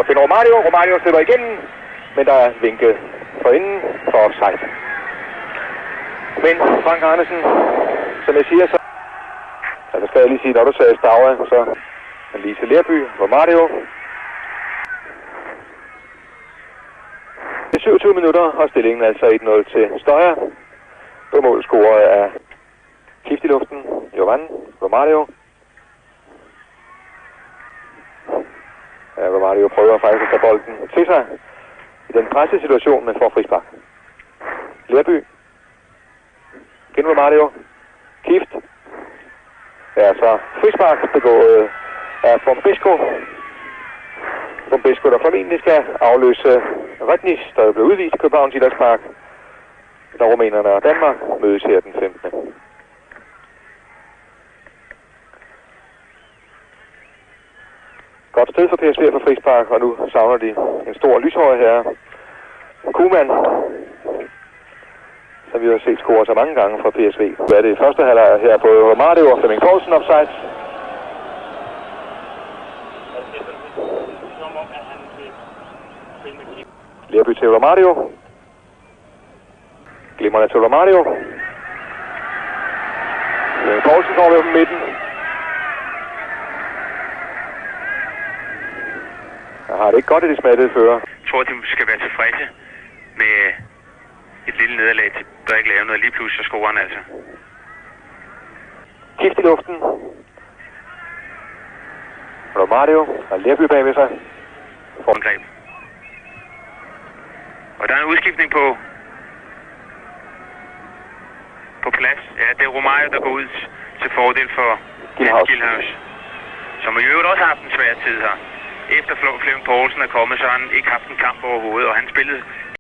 finder Romario. Romario slipper igennem, men der er vinket for inden for offside. Men Frank Arnesen, som jeg siger, så altså skal jeg lige sige, når du sagde Stavre, så Lise Lerby, Romario. Det er 27 minutter, og stillingen er altså 1-0 til Støjer. På mål scoret af Kift i luften, Jovan, Romario. Ja, Romario prøver faktisk at tage bolden til sig i den pressesituation, men får frispark. Lerby. Igen Romario. Kift. Ja, så frispark begået af Bombesco. Bombesco, der formentlig skal afløse Rødnis, der blev udvist i Københavns Idrætspark, da rumænerne og Danmark mødes her den 15. Godt sted for PSV for frispark, og nu savner de en stor lyshøje her. Kuhmann, som vi har set score så mange gange fra PSV. Hvad er det første halvleg her på Romario og Flemming Poulsen offside? Lerby til Romario. Glimrende til Romario. Flemming Poulsen går ved på midten. Jeg har det ikke godt i de smattede fører. Jeg tror, at de skal være tilfredse med et lille nederlag. De bør ikke lave noget lige pludselig, så scorer han altså. Kift i luften. Romario og Lerby bagved sig. Angreb. Og der er en udskiftning på plads. Ja, det er Romario, der går ud til fordel for Gilhaus. Som i øvrigt også har haft en svær tid her. Efter Flemming Poulsen er kommet, så har han ikke haft en kamp overhovedet, og han spillede